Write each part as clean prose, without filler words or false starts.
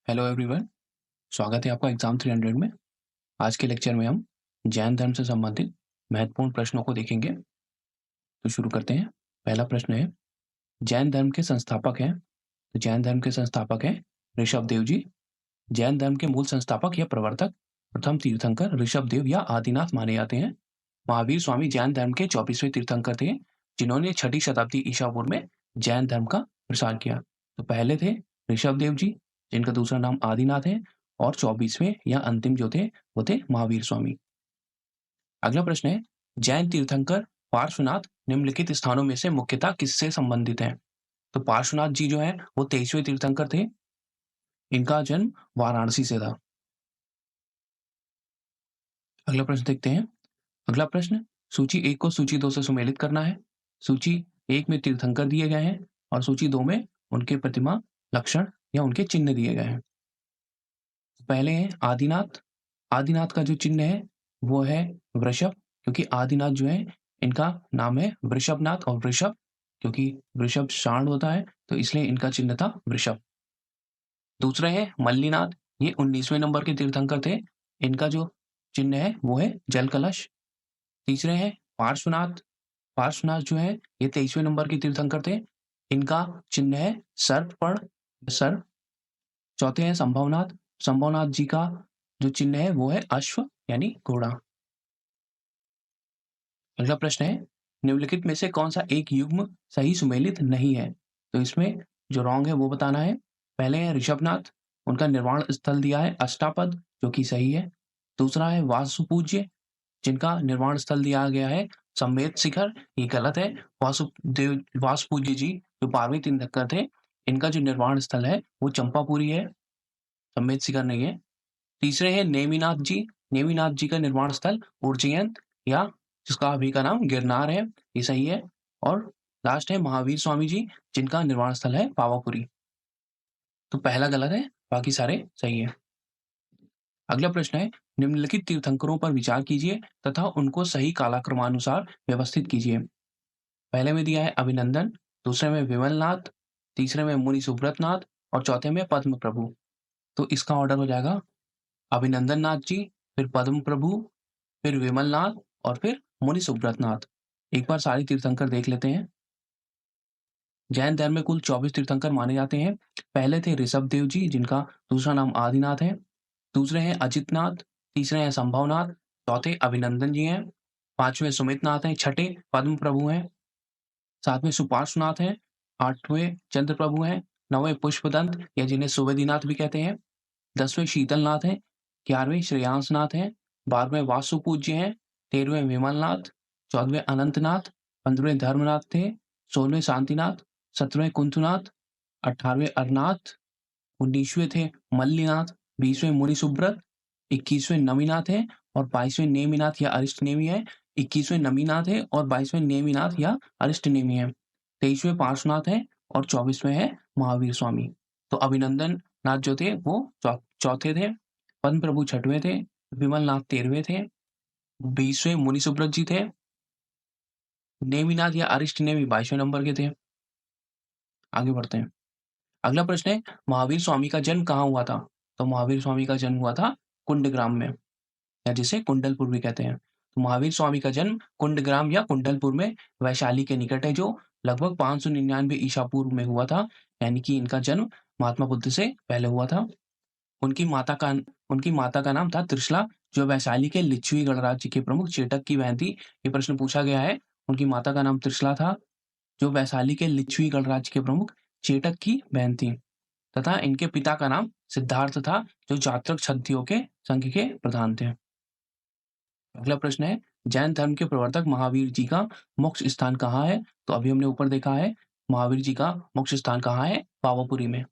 Hello everyone. स्वागत है आपका एग्जाम 300 में। आज के लेक्चर में हम जैन धर्म से संबंधित महत्वपूर्ण प्रश्नों को देखेंगे। तो शुरू करते हैं। पहला प्रश्न है, जैन धर्म के संस्थापक हैं। तो जैन धर्म के संस्थापक हैं ऋषभ देव जी। जैन धर्म के मूल संस्थापक या प्रवर्तक प्रथम तीर्थंकर ऋषभ देव या आदिनाथ माने जाते हैं। महावीर स्वामी जैन धर्म के 24वें तीर्थंकर थे, जिन्होंने 6ठी शताब्दी ईसा पूर्व में जैन धर्म का प्रसार किया। तो पहले थे ऋषभ देव जी, जिनका दूसरा नाम आदिनाथ है, और 24वें या अंतिम जो थे वो थे महावीर स्वामी। अगला प्रश्न है, जैन तीर्थंकर पार्श्वनाथ निम्नलिखित स्थानों में से मुख्यतः किससे संबंधित हैं? तो पार्श्वनाथ जी जो है वो 23वें तीर्थंकर थे। इनका जन्म वाराणसी से था। अगला प्रश्न देखते हैं। अगला प्रश्न, सूची 1 को सूची 2 से सुमेलित करना है। सूची 1 में तीर्थंकर दिए गए हैं और सूची 2 में उनके प्रतिमा, लक्षण या उनके चिन्ह दिए गए हैं। पहले है आदिनाथ। आदिनाथ का जो चिन्ह है वो है वृषभ, क्योंकि आदिनाथ जो है इनका नाम है वृषभनाथ, और वृषभ क्योंकि वृषभ शांड होता है तो इसलिए इनका चिन्ह था वृषभ। दूसरे हैं मल्लीनाथ। ये 19वें नंबर के तीर्थंकर थे। इनका जो चिन्ह है वो है जल कलश। तीसरे हैं पार्श्वनाथ। पार्श्वनाथ जो है ये 23वें नंबर के तीर्थंकर थे। इनका चिन्ह है सर्पपर्ण, सर्प। चौथे हैं संभवनाथ। संभवनाथ जी का जो चिन्ह है वो है अश्व यानी घोड़ा। अगला प्रश्न है, निम्नलिखित में से कौन सा एक युग्म सही सुमेलित नहीं है? तो इसमें जो रॉन्ग है वो बताना है। पहले है ऋषभनाथ, उनका निर्वाण स्थल दिया है अष्टापद, जो कि सही है। दूसरा है वासुपूज्य, जिनका निर्वाण स्थल दिया गया है सम्मेद शिखर, ये गलत है। वासुदेव वासुपूज्य जी जो 12वें तीर्थंकर थे, इनका जो निर्वाण स्थल है वो चंपापुरी है, सम्मेद शिखर नहीं है। तीसरे हैं नेमिनाथ जी। नेमिनाथ जी का निर्वाण स्थल उज्जैन या जिसका अभी का नाम गिरनार है, ये सही है। और लास्ट है महावीर स्वामी जी, जिनका निर्वाण स्थल है पावापुरी। तो पहला गलत है, बाकी सारे सही है। अगला प्रश्न है, निम्नलिखित तीर्थंकरों पर विचार कीजिए तथा उनको सही कालक्रमानुसार व्यवस्थित कीजिए। पहले में दिया है अभिनंदन, दूसरे में विमलनाथ, तीसरे में मुनि सुब्रतनाथ और चौथे में पद्म प्रभु। तो इसका ऑर्डर हो जाएगा अभिनंदन नाथ जी, फिर पद्म प्रभु, फिर विमलनाथ और फिर मुनि सुब्रतनाथ। एक बार सारे तीर्थंकर देख लेते हैं। जैन धर्म में कुल 24 तीर्थंकर माने जाते हैं। पहले थे ऋषभ देव जी, जिनका दूसरा नाम आदिनाथ है। दूसरे हैं अजितनाथ, तीसरे हैं संभवनाथ, चौथे अभिनंदन जी हैं, पांचवें सुमितनाथ हैं, छठे पद्म प्रभु हैं, सातवें सुपार्श्वनाथ हैं, आठवें चंद्र प्रभु हैं, नौवें पुष्पदंत या जिन्हें सुवेदीनाथ भी कहते हैं, 10वें शीतलनाथ हैं, 11वें श्रेयांसनाथ हैं, 12वें वासुपूज्य हैं, 13वें विमलनाथ, 14वें अनंतनाथ, 15वें धर्मनाथ थे, 16वें शांतिनाथ, 17वें कुंतुनाथ, 18वें अरनाथ, 19वें थे मल्लीनाथ, 20वें मुनि सुब्रत, 21वें नमीनाथ है और 22वें नेमिनाथ या अरिष्टनेमी है। 21वें नमीनाथ है और 22वें नेमिनाथ या अरिष्टनेमी है। 23वें पार्श्वनाथ है और 24वें है महावीर स्वामी। तो अभिनंदन नाथ जो थे वो चौथे थे, पद्म प्रभु छठवें थे, विमल नाथ 13वें थे, 20वें मुनि सुब्रत जी थे, नेमिनाथ या अरिष्टनेमी 22वें नंबर के थे। आगे बढ़ते हैं। अगला प्रश्न है, महावीर स्वामी का जन्म कहाँ हुआ था? तो महावीर स्वामी का जन्म हुआ था कुंडग्राम में, या जिसे कुंडलपुर भी कहते हैं। तो महावीर स्वामी का जन्म कुंडग्राम या कुंडलपुर में वैशाली के निकट है, जो लगभग 599 ईसा पूर्व में हुआ था। यानी कि इनका जन्म महात्मा बुद्ध से पहले हुआ था। उनकी माता का उनकी माता का नाम था त्रिशला, जो वैशाली के लिच्छवी गणराज्य के प्रमुख चेटक की बहन थी। ये प्रश्न पूछा गया है। उनकी माता का नाम त्रिशला था, जो वैशाली के लिच्छवी गणराज्य के प्रमुख चेटक की बहन थी, तथा इनके पिता का नाम सिद्धार्थ था, जो जातक क्षत्रियों के संघ के प्रधान थे। अगला प्रश्न है, जैन धर्म के प्रवर्तक महावीर जी का मोक्ष स्थान कहाँ है? तो अभी हमने ऊपर देखा है महावीर जी का मोक्ष स्थान कहाँ है, पावापुरी में।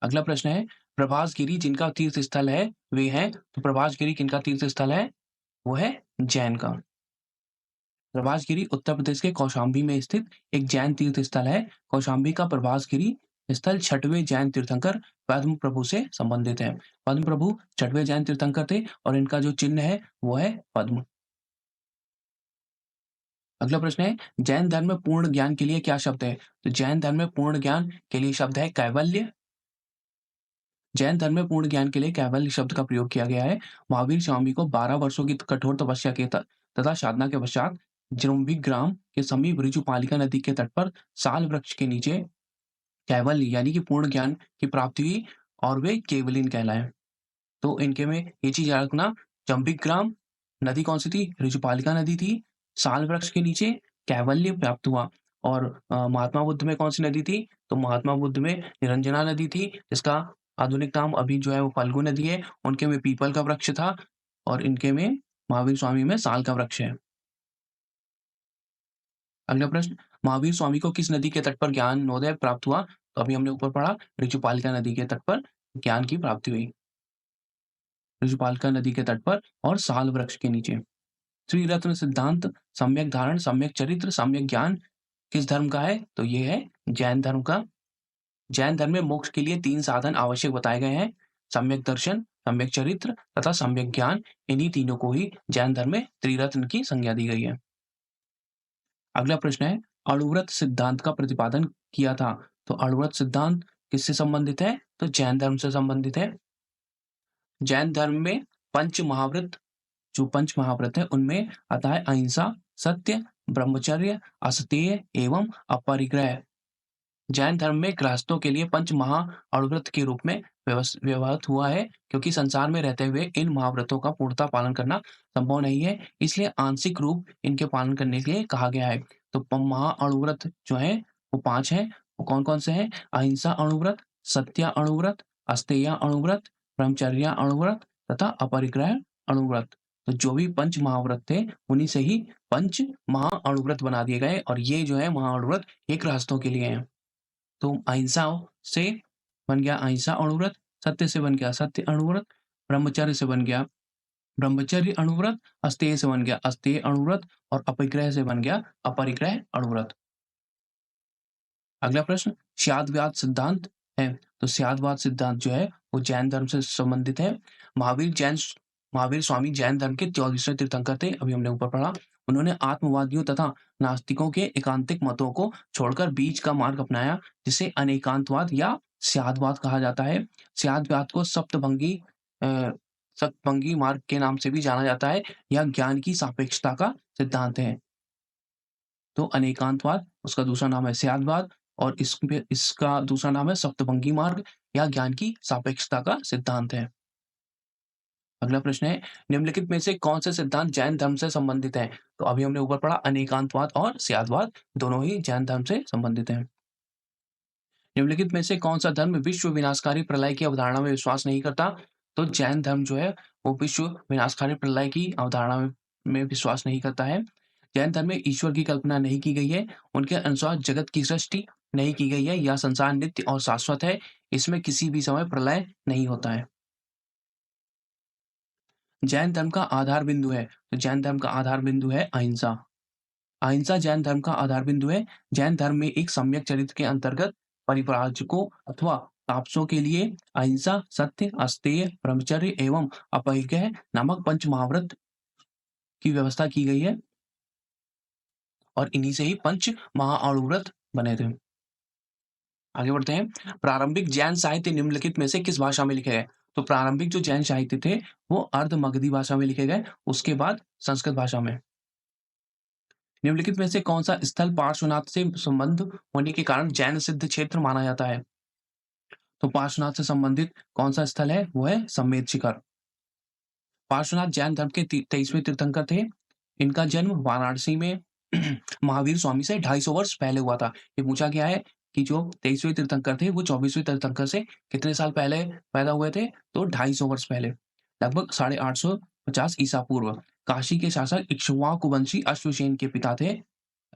अगला प्रश्न है, प्रभासगिरी जिनका तीर्थ स्थल है वे हैं, तो प्रभासगिरी किनका तीर्थ स्थल है? वो है जैन का। प्रभासगिरी उत्तर प्रदेश के कौशाम्बी में स्थित एक जैन तीर्थ स्थल है। कौशाम्बी का प्रभासगिरी स्थल 6वें जैन तीर्थंकर पद्म प्रभु से संबंधित है। पद्म प्रभु 6वें जैन तीर्थंकर थे और इनका जो चिन्ह है वो है पद्म। अगला प्रश्न है, जैन धर्म में पूर्ण ज्ञान के लिए क्या शब्द है? तो जैन धर्म में पूर्ण ज्ञान के लिए शब्द है कैवल्य। जैन धर्म में पूर्ण ज्ञान के लिए कैवल्य शब्द का प्रयोग किया गया है। महावीर स्वामी को 12 वर्षों की कठोर तपस्या के तथा साधना के पश्चात जृंभिग्राम के समीप ऋजुपालिका नदी के तट पर साल वृक्ष के नीचे कैवल्य यानी कि पूर्ण ज्ञान की प्राप्ति हुई और वे केवलिन कहलाए। तो इनके में ये चीज याद रखना, जंभिग्राम नदी कौन सी थी? ऋजुपालिका नदी थी। साल वृक्ष के नीचे कैवल्य प्राप्त हुआ। और महात्मा बुद्ध में कौन सी नदी थी? तो महात्मा बुद्ध में निरंजना नदी थी, जिसका आधुनिक नाम अभी जो है वो फल्गु नदी है। उनके में पीपल का वृक्ष था और इनके में महावीर स्वामी में साल का वृक्ष है। अगला प्रश्न, महावीर स्वामी को किस नदी के तट पर ज्ञानोदय प्राप्त हुआ? तो अभी हमने ऊपर पढ़ा, ऋजुपालिका नदी के तट पर ज्ञान की प्राप्ति हुई। ऋजुपालिका नदी के तट पर और साल वृक्ष के नीचे। त्रिरत्न सिद्धांत, सम्यक धारण, सम्यक चरित्र, सम्यक ज्ञान किस धर्म का है? तो ये है जैन धर्म का। जैन धर्म में मोक्ष के लिए 3 साधन आवश्यक बताए गए हैं, सम्यक दर्शन, सम्यक चरित्र तथा सम्यक ज्ञान। इन्हीं तीनों को ही जैन धर्म में त्रिरत्न की संज्ञा दी गई है। अगला प्रश्न है, अणुव्रत सिद्धांत का प्रतिपादन किया था। तो अणुव्रत सिद्धांत किससे संबंधित है? तो जैन धर्म से संबंधित है। जैन धर्म में पंच महाव्रत, जो पंच महाव्रत है उनमें आता है अहिंसा, सत्य, ब्रह्मचर्य, अस्तेय एवं अपरिग्रह। जैन धर्म में गृहस्थों के लिए पंच महा अणुव्रत के रूप में व्यवहृत हुआ है, क्योंकि संसार में रहते हुए इन महाव्रतों का पूर्णतः पालन करना संभव नहीं है, इसलिए आंशिक रूप इनके पालन करने के लिए कहा गया है। तो महा अणुव्रत जो है वो 5 हैं। वो कौन कौन से हैं? अहिंसा अणुव्रत, सत्य अणुव्रत, अस्तेय अणुव्रत, ब्रह्मचर्य अणुव्रत तथा अपरिग्रह अणुव्रत। तो जो भी पंच महाव्रत थे उन्हीं से ही पंच महा अणुव्रत बना दिए गए, और ये जो है महा अणुव्रत ये गृहस्थों के लिए है। तो अहिंसा से बन गया अहिंसा अणुव्रत, सत्य से बन गया सत्य अणुव्रत, ब्रह्मचर्य से बन गया ब्रह्मचर्य अणुव्रत, अस्तेय से बन गया अस्तेय अणुव्रत और अपरिग्रह से बन गया अपरिग्रह अणुव्रत। अगला प्रश्न, स्याद्वाद सिद्धांत है। तो स्याद्वाद सिद्धांत जो है वो जैन धर्म से संबंधित है। महावीर स्वामी जैन धर्म के 24वें तीर्थंकर थे, अभी हमने ऊपर पढ़ा। उन्होंने आत्मवादियों तथा नास्तिकों के एकांतिक मतों को छोड़कर बीच का मार्ग अपनाया, जिसे अनेकांतवाद या स्याद्वाद कहा जाता है। स्याद्वाद को सप्तभंगी मार्ग के नाम से भी जाना जाता है। यह ज्ञान की सापेक्षता का सिद्धांत है। तो अनेकांतवाद उसका दूसरा नाम है स्याद्वाद, और इसका दूसरा नाम है सप्तभंगी मार्ग या ज्ञान की सापेक्षता का सिद्धांत है। अगला प्रश्न है, निम्नलिखित में से कौन से सिद्धांत जैन धर्म से संबंधित है? तो अभी हमने ऊपर पढ़ा अनेकांतवाद और स्याद्वाद दोनों ही जैन धर्म से संबंधित हैं। निम्नलिखित में से कौन सा धर्म विश्व विनाशकारी प्रलय की अवधारणा में विश्वास नहीं करता? तो जैन धर्म जो है वो विश्व विनाशकारी प्रलय की अवधारणा में विश्वास नहीं करता है। जैन धर्म में ईश्वर की कल्पना नहीं की गई है। उनके अनुसार जगत की सृष्टि नहीं की गई है। यह संसार नित्य और शाश्वत है, इसमें किसी भी समय प्रलय नहीं होता है। जैन धर्म का आधार बिंदु है। तो जैन धर्म का आधार बिंदु है अहिंसा। अहिंसा जैन धर्म का आधार बिंदु है। जैन धर्म में एक सम्यक चरित्र के अंतर्गत परिव्राजकों अथवा तापसों के लिए अहिंसा, सत्य, अस्तेय, ब्रह्मचर्य एवं अपरिग्रह नामक पंच महाव्रत की व्यवस्था की गई है, और इन्हीं से ही पंच महाअणुव्रत बने थे। आगे बढ़ते हैं, प्रारंभिक जैन साहित्य निम्नलिखित में से किस भाषा में लिखे गए? तो प्रारंभिक जो जैन साहित्य थे वो अर्ध मगधी भाषा में लिखे गए, उसके बाद संस्कृत भाषा में। निम्नलिखित में से कौन सा स्थल पार्श्वनाथ से संबंध होने के कारण जैन सिद्ध क्षेत्र माना जाता है? तो पार्श्वनाथ से संबंधित कौन सा स्थल है? वो है सम्मेद शिखर। पार्श्वनाथ जैन धर्म के 23वें तीर्थंकर थे। इनका जन्म वाराणसी में महावीर स्वामी से 250 वर्ष पहले हुआ था। ये पूछा गया है कि जो 23वें तीर्थंकर थे वो 24वें तीर्थंकर से कितने साल पहले पैदा हुए थे? तो 250 वर्ष पहले, लगभग 850 ईसा पूर्व। काशी के शासक इक्ष्वाकु वंशी अश्वसेन के पिता थे।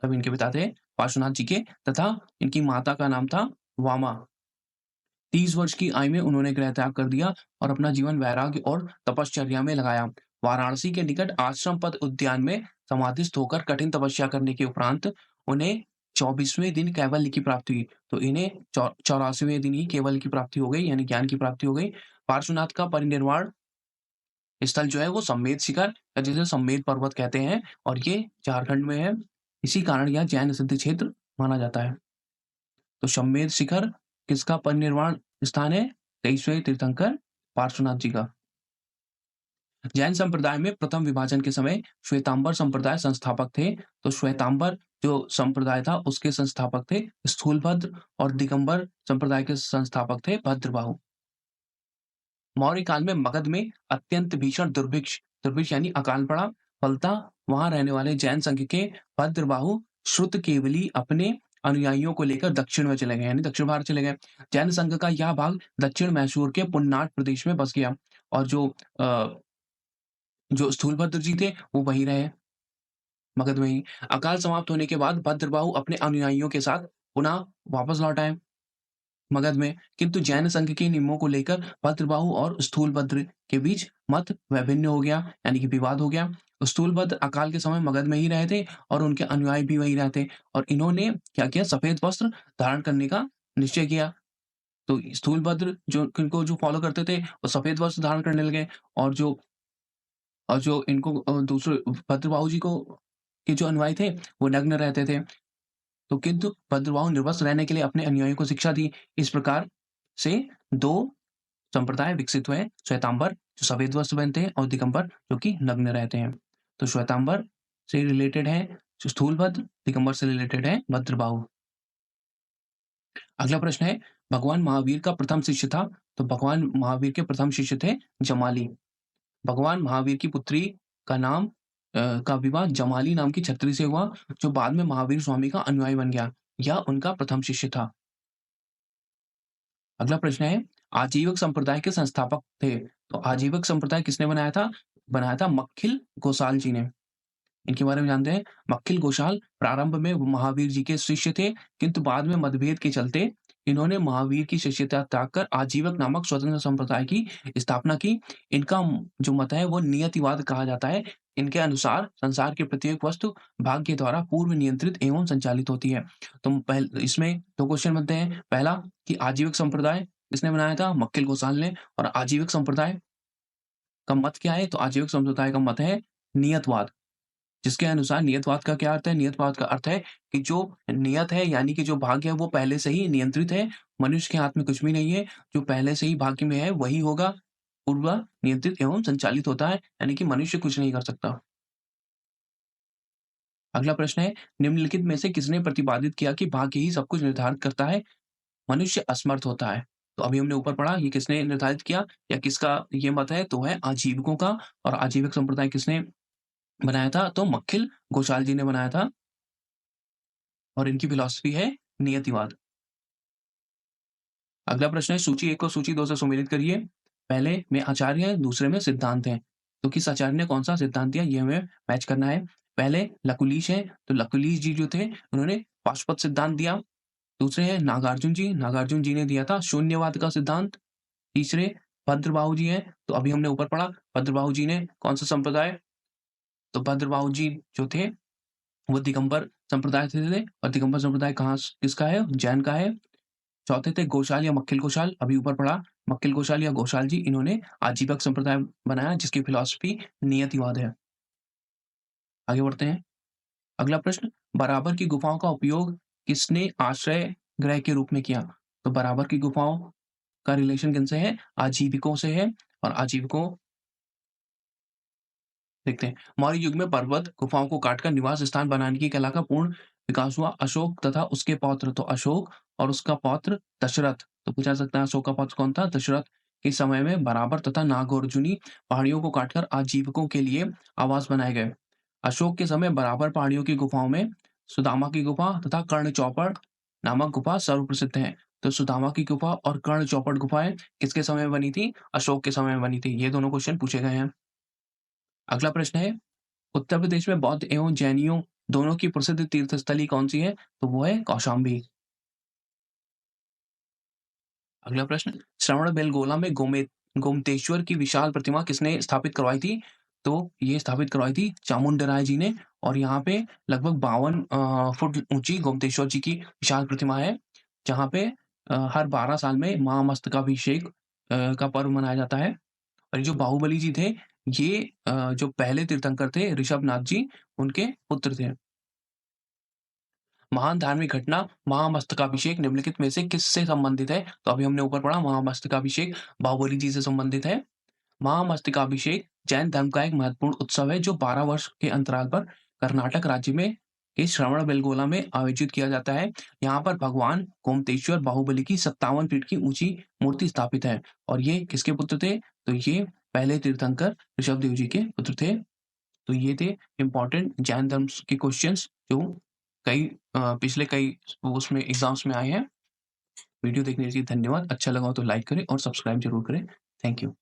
अब इनके पिता थे पार्श्वनाथ जी के, तथा इनकी माता का नाम था वामा। 30 वर्ष की आयु में उन्होंने गृह त्याग कर दिया और अपना जीवन वैराग्य और तपश्चर्या में लगाया। वाराणसी के निकट आश्रम पद उद्यान में समाधिस्थ होकर कठिन तपस्या करने के उपरांत उन्हें 24वें दिन कैवल्य की प्राप्ति हुई। तो इन्हें 84वें दिन ही केवल की प्राप्ति हो गई, यानी ज्ञान की प्राप्ति हो गई। पार्श्वनाथ का परिनिर्वाण स्थल जो है वो सम्मेद शिखर, जिसे सम्मेद पर्वत कहते हैं, और ये झारखंड में है। इसी कारण यह जैन सिद्ध क्षेत्र माना जाता है। तो सम्मेद शिखर किसका परिनिर्वाण स्थान है? 23वें तीर्थंकर पार्श्वनाथ जी का। जैन संप्रदाय में प्रथम विभाजन के समय श्वेतांबर संप्रदाय संस्थापक थे। तो श्वेतांबर जो संप्रदाय था उसके संस्थापक थे स्थूलभद्र, और दिगंबर संप्रदाय के संस्थापक थे भद्रबाहु। मौर्य काल में मगध में अत्यंत भीषण दुर्भिक्ष दुर्भिक्ष यानी अकाल पड़ा। फलता वहां रहने वाले जैन संघ के भद्रबाहु श्रुत केवली अपने अनुयायियों को लेकर दक्षिण में चले गए, यानी दक्षिण भारत चले गए। जैन संघ का यह भाग दक्षिण मैसूर के पुन्नाट प्रदेश में बस गया, और जो स्थूलभद्र जी थे वो वहीं रहे, मगध में ही। अकाल समाप्त होने के बाद भद्रबाहु अपने अनुयायियों के साथ पुनः वापस लौट आए मगध में, किंतु जैन संघ के नियमों को लेकर भद्रबाहु और स्थूलभद्र के बीच मत वैभिन्न हो गया, यानी कि विवाद हो गया। स्थूलभद्र अकाल के समय मगध में ही रहे थे और उनके अनुयायी भी वही रहते, और इन्होंने क्या किया, सफेद वस्त्र धारण करने का निश्चय किया। तो स्थूलभद्र जो फॉलो करते थे वो सफेद वस्त्र धारण करने लगे, और जो इनको दूसरे भद्रबाहु जी को के जो अनुयायी थे वो नग्न रहते थे। तो किंतु भद्रबाहु निर्वस्त्र रहने के लिए अपने अनुयायियों को शिक्षा दी। इस प्रकार से दो संप्रदाय विकसित हुए, श्वेतांबर जो सफेद वस्त्र पहनते हैं और दिगंबर जो कि नग्न रहते हैं। तो श्वेतांबर से रिलेटेड है जो स्थूलभद्र, दिगंबर से रिलेटेड है भद्रबाहु। अगला प्रश्न है, भगवान महावीर का प्रथम शिष्य था। तो भगवान महावीर के प्रथम शिष्य थे जमाली। भगवान महावीर की पुत्री का विवाह जमाली नाम की छत्री से हुआ, जो बाद में महावीर स्वामी का अनुयायी बन गया। यह उनका प्रथम शिष्य था। अगला प्रश्न है, आजीवक संप्रदाय के संस्थापक थे। तो आजीवक संप्रदाय किसने बनाया था मक्खिल गोसाल जी ने। इनके बारे में जानते हैं। मक्खिल गोसाल प्रारंभ में महावीर जी के शिष्य थे, किंतु बाद में मतभेद के चलते इन्होंने महावीर की शिष्यता त्याग कर आजीवक नामक स्वतंत्र संप्रदाय की स्थापना की। इनका जो मत है वो नियतिवाद कहा जाता है। इनके अनुसार संसार की प्रत्येक वस्तु भाग्य द्वारा पूर्व नियंत्रित एवं संचालित होती है। तो इसमें दो क्वेश्चन बनते हैं। पहला कि आजीवक संप्रदाय किसने बनाया था, मक्खिल गोसाल ने। और आजीवक संप्रदाय का मत क्या है, तो आजीवक संप्रदाय का मत है नियतवाद, जिसके अनुसार नियतवाद का क्या अर्थ है, नियतवाद का अर्थ है कि जो नियत है यानी कि जो भाग्य है वो पहले से ही नियंत्रित है, मनुष्य के हाथ में कुछ भी नहीं है, जो पहले से ही भाग्य में है वही होगा, पूर्व नियंत्रित एवं संचालित होता है, यानी कि मनुष्य कुछ नहीं कर सकता। अगला प्रश्न है, निम्नलिखित में से किसने प्रतिपादित किया कि भाग्य ही सब कुछ निर्धारित करता है, मनुष्य असमर्थ होता है। तो अभी हमने ऊपर पढ़ा ये किसने निर्धारित किया या किसका ये मत है, तो है आजीवकों का। और आजीवक संप्रदाय किसने बनाया था, तो मक्खिल गोसाल जी ने बनाया था, और इनकी फिलॉसफी है नियतिवाद। अगला प्रश्न है, सूची 1 को सूची 2 से सुमेलित करिए। पहले में आचार्य है, दूसरे में सिद्धांत है। तो किस आचार्य ने कौन सा सिद्धांत दिया ये हमें मैच करना है। पहले लकुलीश है, तो लकुलीश जी जो थे उन्होंने पाशुपत सिद्धांत दिया। दूसरे हैं नागार्जुन जी ने दिया था शून्यवाद का सिद्धांत। तीसरे भद्रबाहु जी हैं, तो अभी हमने ऊपर पढ़ा भद्रबाहु जी ने कौन सा संप्रदाय, तो भद्रबाहु जी जो थे वो दिगंबर संप्रदाय से थे, और दिगंबर संप्रदाय किसका है, जैन का है। चौथे थे गोशाल या मक्खिल गोशाल, अभी ऊपर पढ़ा मक्खिल गोशाल या गोशाल जी, इन्होंने आजीवक संप्रदाय बनाया जिसकी फिलॉसफी नियतिवाद है। आगे बढ़ते हैं। अगला प्रश्न, बराबर की गुफाओं का उपयोग किसने आश्रय गृह के रूप में किया। तो बराबर की गुफाओं का रिलेशन किनसे है, आजीविकों से है। और आजीविकों देखते हैं, मौर्य युग में पर्वत गुफाओं को काटकर निवास स्थान बनाने की कला का पूर्ण विकास हुआ। अशोक तथा उसके पौत्र, तो अशोक और उसका पौत्र दशरथ, तो पूछा सकता है अशोक का पौत्र कौन था, दशरथ के समय में बराबर तथा नागौरजुनी पहाड़ियों को काटकर आजीविकों के लिए आवास बनाए गए। अशोक के समय बराबर पहाड़ियों की गुफाओं में सुदामा की गुफा तथा कर्ण चौपड़ नामक गुफा सर्वप्रसिद्ध है। तो सुदामा की गुफा और कर्ण चौपड़ गुफाएं किसके समय में बनी थी, अशोक के समय में बनी थी। ये दोनों क्वेश्चन पूछे गए हैं। अगला प्रश्न है, उत्तर प्रदेश में बौद्ध एवं जैनियों दोनों की प्रसिद्ध तीर्थस्थली कौन सी है, तो वो है कौशाम्बी। अगला प्रश्न, श्रवण बेलगोला में गोमतेश्वर की विशाल प्रतिमा किसने स्थापित करवाई थी, तो ये स्थापित करवाई थी चामुंडराय जी ने। और यहाँ पे लगभग 52 फुट ऊंची गोमतेश्वर जी की विशाल प्रतिमा है, जहाँ पे हर 12 साल में महामस्तकाभिषेक का पर्व मनाया जाता है। और जो बाहुबली जी थे ये जो पहले तीर्थंकर थे ऋषभनाथ जी, उनके पुत्र थे। महान धार्मिक घटना महामस्तकाभिषेक निम्नलिखित में से किससे संबंधित है? तो अभी हमने ऊपर पढ़ा महामस्तकाभिषेक बाहुबली जी से संबंधित है। महामस्तकाभिषेक जैन धर्म का एक महत्वपूर्ण उत्सव है जो 12 वर्ष के अंतराल पर कर्नाटक राज्य में के श्रवणबेलगोला में आयोजित किया जाता है। यहाँ पर भगवान गोमतेश्वर बाहुबली की 57 फीट की ऊंची मूर्ति स्थापित है। और ये किसके पुत्र थे? तो ये पहले तीर्थंकर ऋषभदेव जी के पुत्र थे। तो ये थे इंपॉर्टेंट जैन धर्म के क्वेश्चंस जो पिछले कई उसमें एग्जाम्स में आए हैं। वीडियो देखने के लिए धन्यवाद। अच्छा लगा हो तो लाइक करें और सब्सक्राइब जरूर करें। Thank you.